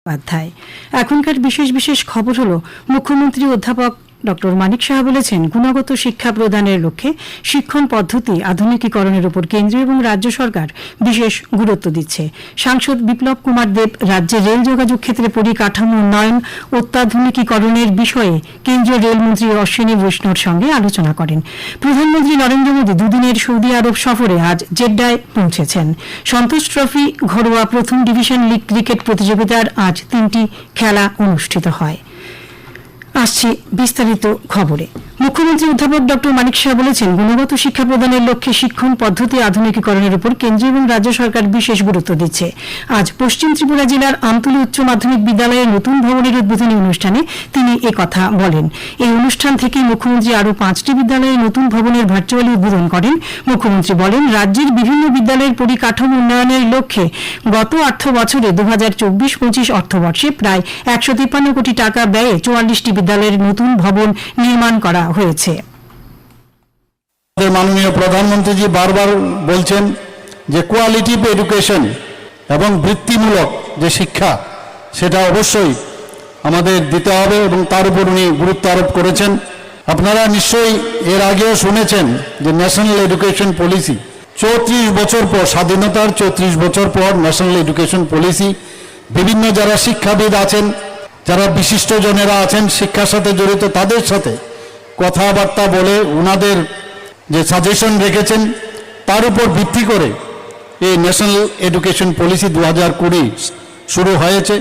অধ্যায়। এখনকার বিশেষ বিশেষ খবর হলো, মুখ্যমন্ত্রী অধ্যাপক ডক্টর মানিক সাহা বলেছেন, গুণগত শিক্ষা প্রদানের লক্ষ্যে শিক্ষণ পদ্ধতি আধুনিকীকরণের উপর কেন্দ্র এবং রাজ্য সরকার বিশেষ গুরুত্ব দিচ্ছে। সাংসদ বিপ্লব কুমার দেব রাজ্যে রেল যোগাযোগ ক্ষেত্রে পরিকাঠামো উন্নয়ন অত্যাধুনিকীকরণের বিষয়ে কেন্দ্রীয় রেলমন্ত্রী অশ্বিনী বৈষ্ণবের সঙ্গে আলোচনা করেন। প্রধানমন্ত্রী নরেন্দ্র মোদী দুদিনের সৌদি আরব সফরে আজ জেড্ডায় পৌঁছেছেন। সন্তোষ ট্রফি ঘরোয়া প্রথম ডিভিশন লীগ ক্রিকেট প্রতিযোগিতার আজ 3টি খেলা অনুষ্ঠিত হয়। আসছে বিস্তারিত খবরে। মুখ্যমন্ত্রী অধ্যাপক ডক্টর মানিক সাহা বলেছেন, গুণগত শিক্ষা প্রদানের লক্ষ্যে শিক্ষণ পদ্ধতি আধুনিকীকরণের উপর কেন্দ্র এবং রাজ্য সরকার বিশেষ গুরুত্ব দিচ্ছে। আজ পশ্চিম ত্রিপুরা জেলার আমতলী উচ্চ মাধ্যমিক বিদ্যালয়ের নতুন ভবনের উদ্বোধনী অনুষ্ঠানে তিনি একথা বলেন। এই অনুষ্ঠান থেকে মুখ্যমন্ত্রী আরও 5টি বিদ্যালয়ে নতুন ভবনের ভার্চুয়ালি উদ্বোধন করেন। মুখ্যমন্ত্রী বলেন, রাজ্যের বিভিন্ন বিদ্যালয়ের পরিকাঠামো উন্নয়নের লক্ষ্যে গত অর্থ বছরে 2024-25 অর্থবর্ষে প্রায় 153 কোটি টাকা ব্যয়ে 44টি বিদ্যালয়ের নতুন ভবন নির্মাণ করা হয়েছে। মাননীয় প্রধানমন্ত্রীজি বারবার বলছেন যে কোয়ালিটিভ এডুকেশন এবং বৃত্তিমূলক যে শিক্ষা সেটা অবশ্যই আমাদের দিতে হবে এবং তার উপর উনি গুরুত্ব আরোপ করেছেন। আপনারা নিশ্চয়ই এর আগেও শুনেছেন যে ন্যাশনাল এডুকেশন পলিসি 34 বছর পর, স্বাধীনতার 34 বছর পর ন্যাশনাল এডুকেশন পলিসি বিভিন্ন যারা শিক্ষাবিদ আছেন, যারা বিশিষ্টজনেরা আছেন শিক্ষার সাথে জড়িত, তাদের সাথে কথাবার্তা বলে ওনাদের যে সাজেশন রেখেছেন তার উপর ভিত্তি করে এই ন্যাশনাল এডুকেশন পলিসি 2020 শুরু হয়েছে।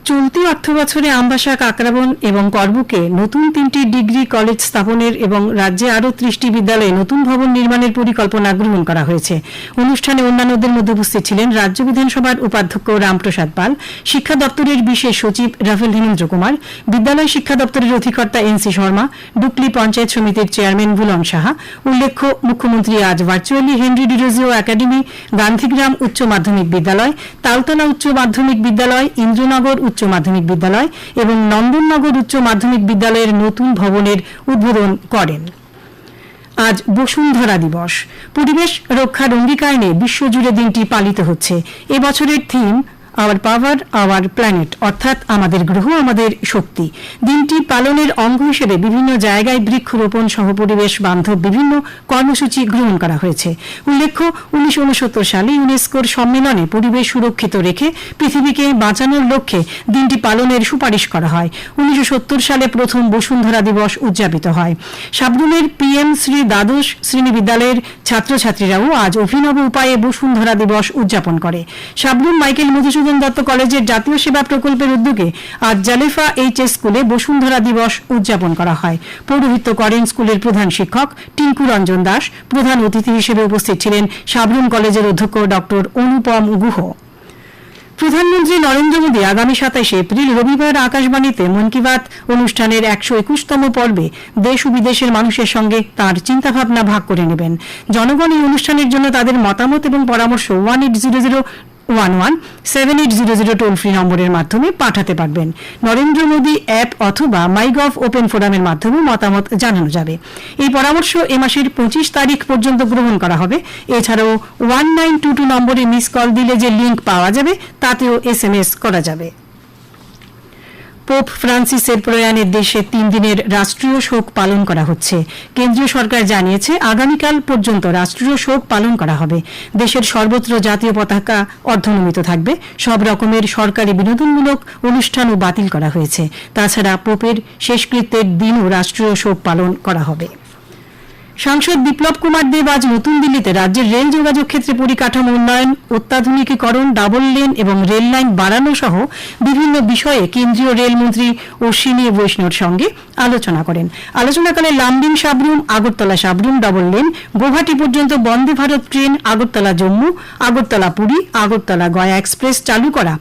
চলতি অর্থ বছরে আমবাসা, কাকরাবন এবং করবুকে নতুন 3টি ডিগ্রি কলেজ স্থাপনের এবং রাজ্যে আরও 30টি বিদ্যালয়ে নতুন ভবন নির্মাণের পরিকল্পনা গ্রহণ করা হয়েছে। অনুষ্ঠানে অন্যান্যদের মধ্যে উপস্থিত ছিলেন রাজ্য বিধানসভার উপাধ্যক্ষ রামপ্রসাদ পাল, শিক্ষা দপ্তরের বিশেষ সচিব রাফেল হেমেন্দ্র কুমার, বিদ্যালয় শিক্ষা দপ্তরের অধিকর্তা NC শর্মা, ডুকলি পঞ্চায়েত সমিতির চেয়ারম্যান বুলন সাহা। উল্লেখ্য, মুখ্যমন্ত্রী আজ virtually Henry Derozio academy, Gandhigram উচ্চ মাধ্যমিক বিদ্যালয়, তালতলা উচ্চ মাধ্যমিক বিদ্যালয়, ইন্দ্রনগর উচ্চ মাধ্যমিক বিদ্যালয় এবং নন্দননগর উচ্চ মাধ্যমিক বিদ্যালয়ের নতুন ভবনের উদ্বোধন করেন। আজ বসুন্ধরা দিবস। পরিবেশ রক্ষার অঙ্গীকার নিয়ে বিশ্বজুড়ে দিনটি পালিত হচ্ছে। এবছরের theme our power our planet, অর্থাৎ আমাদের গ্রহ আমাদের শক্তি। দিনটি পালনের অঙ্গ হিসেবে বিভিন্ন জায়গায় বৃক্ষরোপণ সহ পরিবেশ বান্ধব বিভিন্ন কর্মসূচি গ্রহণ করা হয়েছে। উল্লেখ্য, 1969 সালে ইউনেস্কোর সম্মেলনে পরিবেশ সুরক্ষিত রেখে পৃথিবীকে বাঁচানোর লক্ষ্যে দিনটি পালনের সুপারিশ করা হয়। 1970 সালে প্রথম বসুন্ধরা দিবস উদযাপিত হয়। সাবরুমের PM শ্রী দ্বাদশ শ্রেণী বিদ্যালয়ের ছাত্রছাত্রীরাও আজ অভিনব উপায়ে বসুন্ধরা দিবস উদযাপন করে। সাবরুম মাইকেল মধুসূদন দত্ত কলেজের জাতীয় সেবা প্রকল্পের উদ্যোগে আজ জালেফা HS স্কুলে বসুন্ধরা দিবস উদযাপন করা হয়। পৌরোহিত্য করেন স্কুলের প্রধান শিক্ষক টিঙ্কু রঞ্জন দাস। প্রধান অতিথি হিসেবে উপস্থিত ছিলেন সাবরুম কলেজের অধ্যক্ষ ডক্টর অনুপম গুহ। প্রধানমন্ত্রী নরেন্দ্র মোদী আগামী 27 এপ্রিল রবিবার আকাশবাণীতে মন কি বাত অনুষ্ঠানের 121তম পর্বে দেশ ও বিদেশের মানুষের সঙ্গে তাঁর চিন্তাভাবনা ভাগ করে নেবেন। জনগণ এই অনুষ্ঠানের জন্য তাদের মতামত এবং পরামর্শ 1800117800 টোল ফ্রি নম্বরের মাধ্যমে পাঠাতে পারবেন। নরেন্দ্র মোদী অ্যাপ অথবা মাইগভ ওপেন ফোরামের মাধ্যমে মতামত জানানো যাবে। এই পরামর্শ এ মাসের 25 তারিখ পর্যন্ত গ্রহণ করা হবে। এছাড়াও 1922 নম্বরে মিস কল দিলে যে লিঙ্ক পাওয়া যাবে তাতেও SMS করা যাবে। পোপ ফ্রান্সিসের প্রয়াণে দেশে 3 দিনের রাষ্ট্রীয় শোক পালন করা হচ্ছে। কেন্দ্রীয় সরকার জানিয়েছে, আগামীকাল পর্যন্ত রাষ্ট্রীয় শোক পালন করা হবে। দেশের সর্বত্র জাতীয় পতাকা অর্ধনমিত থাকবে। সব রকমের সরকারি বিনোদনমূলক অনুষ্ঠানও বাতিল করা হয়েছে। তাছাড়া পোপের শেষকৃত্যের দিনও রাষ্ট্রীয় শোক পালন করা হবে। সাংসদ বিপ্লব কুমার দেব আজ নতুন দিল্লিতে রাজ্যের রেল যোগাযোগ ক্ষেত্রে পরিকাঠামো উন্নয়ন অত্যাধুনিকীকরণ, ডাবল লেন এবং রেল লাইন বাড়ানো সহ বিভিন্ন বিষয়ে কেন্দ্রীয় রেলমন্ত্রী অশ্বিনী বৈষ্ণবের সঙ্গে আলোচনা করেন। আলোচনাকালে লামডিং সাবরুম, আগরতলা সাবরুম ডাবল লেন, গুয়াহাটি পর্যন্ত বন্দে ভারত ট্রেন, আগরতলা জম্মু, আগরতলা পুরী, আগরতলা গয়া এক্সপ্রেস চালু করা,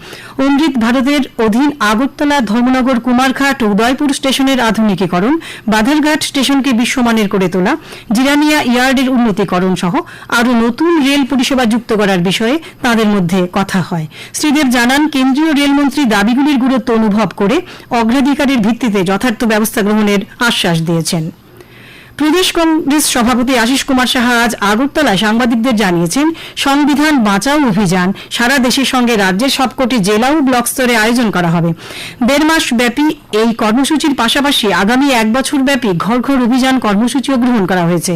অমৃত ভারতের অধীন আগরতলা ধর্মনগর কুমারঘাট উদয়পুর স্টেশনের আধুনিকীকরণ, বাধারঘাট স্টেশনকে বিশ্বমানের করে তোলা, জিরানিয়া ইয়ার্ডের উন্নতিকরণ সহ আরও নতুন রেল পরিষেবা যুক্ত করার বিষয়ে তাঁদের মধ্যে কথা হয়। শ্রীদেব জানান, কেন্দ্রীয় রেলমন্ত্রী দাবিগুলির গুরুত্ব অনুভব করে অগ্রাধিকারের ভিত্তিতে যথার্থ ব্যবস্থা গ্রহণের আশ্বাস দিয়েছেন। প্রদেশ কংগ্রেস সভাপতি আশিস কুমার সাহা আজ আগরতলায় সাংবাদিকদের জানিয়েছেন, সংবিধান বাঁচাও অভিযান সারা দেশের সঙ্গে রাজ্যের সবকটি জেলা ও ব্লক স্তরে আয়োজন করা হবে। 1.5 মাস ব্যাপী এই কর্মসূচির পাশাপাশি আগামী 1 বছর ব্যাপী ঘর ঘর অভিযান কর্মসূচিও গ্রহণ করা হয়েছে।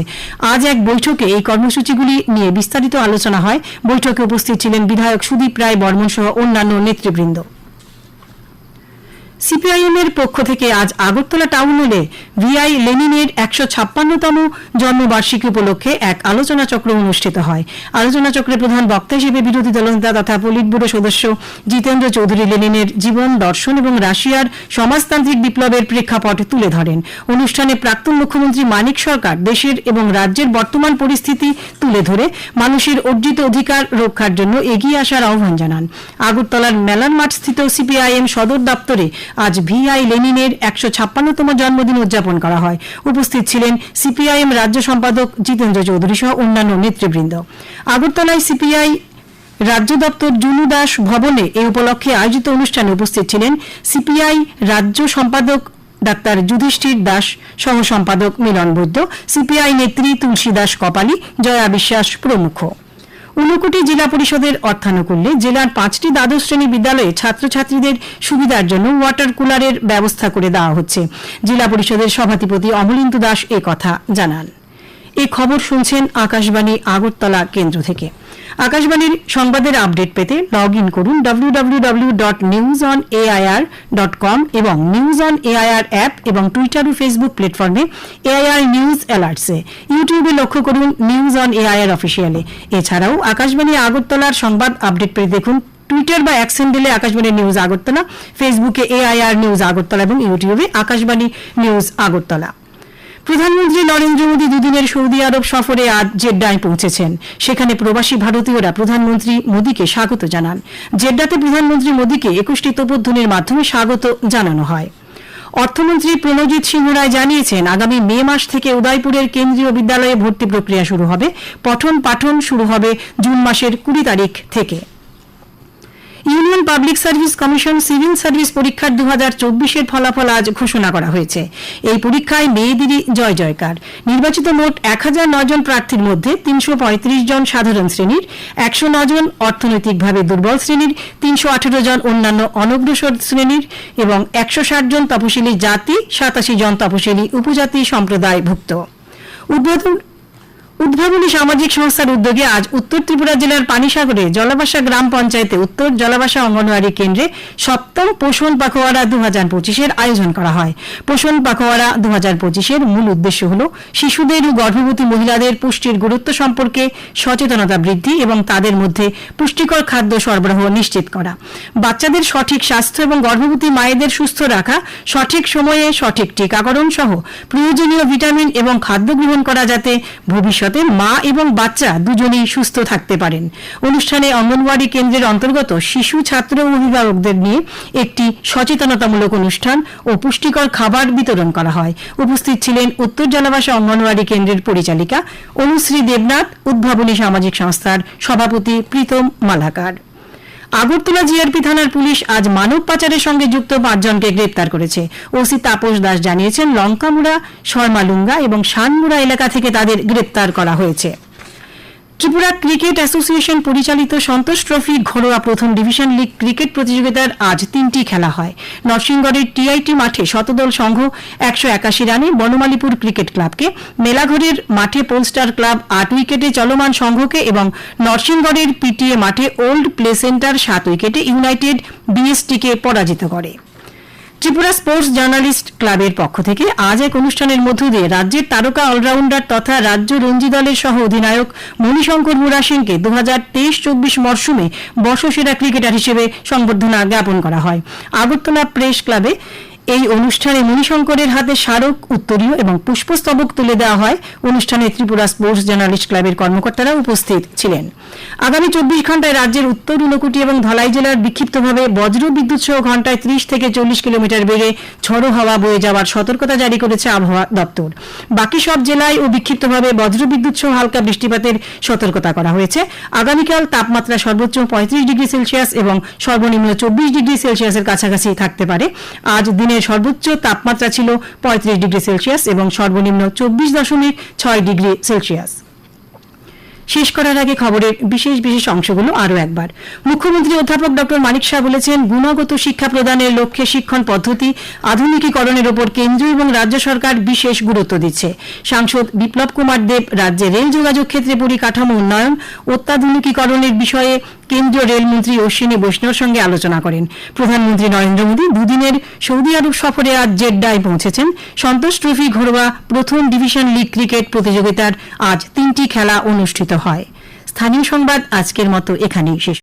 আজ এক বৈঠকে এই কর্মসূচিগুলি নিয়ে বিস্তারিত আলোচনা হয়। বৈঠকে উপস্থিত ছিলেন বিধায়ক সুদীপ রায় বর্মন সহ অন্যান্য নেতৃবৃন্দ। সিপিআইএম এর পক্ষ থেকে আজ আগরতলা টাউন হলে ভিআই লেনিনের 156তম জন্মবার্ষিকী উপলক্ষে এক আলোচনা চক্র অনুষ্ঠিত হয়। আলোচনা চক্রে প্রধান বক্তা হিসেবে বিরোধী দলনেতা তথা পলিট ব্যুরো সদস্য জিতেন্দ্র চৌধুরী লেনিনের জীবন দর্শন এবং রাশিয়ার সমাজতান্ত্রিক বিপ্লবের প্রেক্ষাপট তুলে ধরেন। অনুষ্ঠানে প্রাক্তন মুখ্যমন্ত্রী মানিক সরকার দেশের এবং রাজ্যের বর্তমান পরিস্থিতি তুলে ধরে মানুষের অর্জিত অধিকার রক্ষার জন্য এগিয়ে আসার আহ্বান জানান। আগরতলার মেলার মাঠ স্থিত সিপিআইএম সদর দপ্তরে আজ ভিআই লেনিনের 156তম জন্মদিন উদযাপন করা হয়। উপস্থিত ছিলেন সিপিআইএম রাজ্য সম্পাদক জিতেন্দ্র চৌধুরী সহ অন্যান্য নেতৃবৃন্দ। আগরতলায় সিপিআই রাজ্য দপ্তর জুনু দাস ভবনে এই উপলক্ষে আয়োজিত অনুষ্ঠানে উপস্থিত ছিলেন সিপিআই রাজ্য সম্পাদক ডাক্তার যুধিষ্ঠির দাস, সহ সম্পাদক মিলন বৈদ্য, সিপিআই নেত্রী তুলসী দাস কপালী, জয়া বিশ্বাস প্রমুখ। ঊনকোটি জেলা পরিষদের অর্থানুকূল্যে জেলার 5টি দ্বাদশ শ্রেণী বিদ্যালয়ে ছাত্রছাত্রীদের সুবিধার জন্য ওয়াটার কুলারের ব্যবস্থা করে দেওয়া হচ্ছে। জেলা পরিষদের সভাধিপতি অমলেন্দু দাস কথা জানান। এই খবর শুনছেন আকাশবাণী আগরতলা কেন্দ্র থেকে। আকাশবাণীর সংবাদের আপডেট পেতে লগ ইন করুন www.newsonair.com এবং নিউজ অন এআইআর অ্যাপ এবং টুইটার ও ফেসবুক প্ল্যাটফর্মে এআইআর নিউজ অ্যালার্টসে। ইউটিউবে লক্ষ্য করুন নিউজ অন এআইআর অফিসিয়ালে। এছাড়াও আকাশবাণী আগরতলার সংবাদ আপডেট পেতে দেখুন টুইটার বা এক্স হ্যান্ডেলে আকাশবাণী নিউজ আগরতলা, ফেসবুকে এআইআর নিউজ আগরতলা এবং ইউটিউবে আকাশবাণী নিউজ আগরতলা। প্রধানমন্ত্রী নরেন্দ্র মোদী দুদিনের সৌদি আরব সফরে আজ জেড্ডায় পৌঁছেছেন। সেখানে প্রবাসী ভারতীয়রা প্রধানমন্ত্রী মোদীকে স্বাগত জানান। জেড্ডাতে প্রধানমন্ত্রী মোদীকে 21টি তোপধ্বনির মাধ্যমে স্বাগত জানানো হয়। অর্থমন্ত্রী প্রণজিৎ সিংহ রায় জানিয়েছেন, আগামী মে মাস থেকে উদয়পুরের কেন্দ্রীয় বিদ্যালয়ে ভর্তি প্রক্রিয়া শুরু হবে। পঠন পাঠন শুরু হবে জুন মাসের 20 তারিখ থেকে। Union public service commission civil service পরীক্ষার 2024-এর ফলাফল আজ ঘোষণা করা হয়েছে। এই পরীক্ষায় মেয়েদেরই জয় জয়কার। নির্বাচিত মোট 1009 জন প্রার্থীর মধ্যে 335 জন সাধারণ শ্রেণীর, 109 জন অর্থনৈতিকভাবে দুর্বল শ্রেণীর, 318 জন অন্যান্য অনগ্রসর শ্রেণীর এবং 160 জন তপশিলি জাতি, 87 জন তপশিলি উপজাতি সম্প্রদায়ভুক্ত। উদ্ভাবনী সামাজিক সংস্থার উদ্যোগে আজ উত্তর ত্রিপুরা জেলার পানিসাগরে জলাবাসা গ্রাম পঞ্চায়েতে উত্তর জলাবাসা অঙ্গনওয়াড়ি কেন্দ্রে 7ম পোষণ পাখোয়ারা 2025-এর আয়োজন করা হয়। পোষণ পাখোয়ারা 2025-এর মূল উদ্দেশ্য হল শিশুদের ও গর্ভবতী মহিলাদের পুষ্টির গুরুত্ব সম্পর্কে সচেতনতা বৃদ্ধি এবং তাদের মধ্যে পুষ্টিকর খাদ্য সরবরাহ নিশ্চিত করা, বাচ্চাদের সঠিক স্বাস্থ্য এবং গর্ভবতী মায়েদের সুস্থ রাখা, সঠিক সময়ে সঠিক টিকাকরণ সহ প্রয়োজনীয় ভিটামিন এবং খাদ্য গ্রহণ করা, যাতে ভবিষ্যতে মা এবং বাচ্চা দুজনেই সুস্থ থাকতে পারেন। অনুষ্ঠানে অঙ্গনওয়াড়ি কেন্দ্রের অন্তর্গত শিশু, ছাত্র ও অভিভাবকদের নিয়ে একটি সচেতনতামূলক অনুষ্ঠান ও পুষ্টিকর খাবার বিতরণ করা হয়। উপস্থিত ছিলেন উত্তর জলাবাসা অঙ্গনওয়াড়ি কেন্দ্রের পরিচালিকা অনুশ্রী দেবনাথ, উদ্ভাবনী সামাজিক সংস্থার সভাপতি প্রীতম মালাকার। আগরতলা জিআরপি থানার পুলিশ আজ মানব পাচারের সঙ্গে যুক্ত 5 জনকে গ্রেপ্তার করেছে। ওসি তাপস দাস জানিয়েছেন, লঙ্কামুড়া, শর্মালুঙ্গা এবং শানমুড়া এলাকা থেকে তাদের গ্রেপ্তার করা হয়েছে। ত্রিপুরা ক্রিকেট অ্যাসোসিয়েশন পরিচালিত সন্তোষ ট্রফি ঘরোয়া প্রথম ডিভিশন লিগ ক্রিকেট প্রতিযোগিতার আজ 3টি খেলা হয়। নরসিংগড়ের টিআইটি মাঠে শতদল সংঘ 181 রানে বনমালীপুর ক্রিকেট ক্লাবকে, মেলাঘরের মাঠে পোলস্টার ক্লাব 8 উইকেটে চলমান সংঘকে এবং নরসিংগড়ের পিটিএ মাঠে ওল্ড প্লে সেন্টার 7 উইকেটে ইউনাইটেড বিএসটিকে পরাজিত করে। ত্রিপুরা স্পোর্টস জার্নালিস্ট ক্লাবের পক্ষ থেকে আজ এক অনুষ্ঠানের মধ্য দিয়ে রাজ্যের তারকা অলরাউন্ডার তথা রাজ্য রঞ্জি দলের সহ অধিনায়ক মণিশঙ্কর মুরা সিংকে 2023-24 মরশুমে বর্ষসেরা ক্রিকেটার হিসেবে সংবর্ধনা জ্ঞাপন করা হয়। আগরতলা প্রেস ক্লাবে এই অনুষ্ঠানে মণিশঙ্করের হাতে স্মারক, উত্তরীয় এবং পুষ্পস্তবক তুলে দেওয়া হয়। অনুষ্ঠানে ত্রিপুরা স্পোর্টস জার্নালিস্ট ক্লাবের কর্মকর্তারা উপস্থিত ছিলেন। আগামী 24 ঘণ্টায় রাজ্যের উত্তর, ঊনকোটি এবং ধলাই জেলার বিক্ষিপ্তভাবে বজ্র বিদ্যুৎ সহ ঘণ্টায় 30 থেকে 40 কিলোমিটার বেগে ঝড়ো হাওয়া বয়ে যাওয়ার সতর্কতা জারি করেছে আবহাওয়া দপ্তর। বাকি সব জেলায় ও বিক্ষিপ্তভাবে বজ্র বিদ্যুৎ সহ হালকা বৃষ্টিপাতের সতর্কতা করা হয়েছে। আগামীকাল তাপমাত্রা সর্বোচ্চ 35 ডিগ্রি সেলসিয়াস এবং সর্বনিম্ন 24 ডিগ্রি সেলসিয়াসের কাছাকাছি থাকতে পারে। আজ দিনের দিনের সর্বোচ্চ তাপমাত্রা ছিল 35 ডিগ্রি সেলসিয়াস এবং সর্বনিম্ন 24.6 ডিগ্রি সেলসিয়াস। শেষ করার আগে খবরের বিশেষ অংশগুলো আরও একবার। মুখ্যমন্ত্রী অধ্যাপক ডক্টর মানিক শাহ বলেছেন, গুণগত শিক্ষা প্রদানের লক্ষ্যে শিক্ষণ পদ্ধতি আধুনিকীকরণের ওপর কেন্দ্র এবং রাজ্য সরকার বিশেষ গুরুত্ব দিচ্ছে। সাংসদ বিপ্লব কুমার দেব রাজ্যে রেল যোগাযোগ ক্ষেত্রে পরিকাঠামো উন্নয়ন অত্যাধুনিকীকরণের বিষয়ে কেন্দ্রীয় রেলমন্ত্রী অশ্বিনী বৈষ্ণবের সঙ্গে আলোচনা করেন। প্রধানমন্ত্রী নরেন্দ্র মোদী দুদিনের সৌদি আরব সফরে আজ জেড্ডায় পৌঁছেছেন। সন্তোষ ট্রফি ঘরোয়া প্রথম ডিভিশন লিগ ক্রিকেট প্রতিযোগিতার আজ 3টি খেলা অনুষ্ঠিত হয়। স্থানীয় সংবাদ আজকের মতো এখানেই শেষ।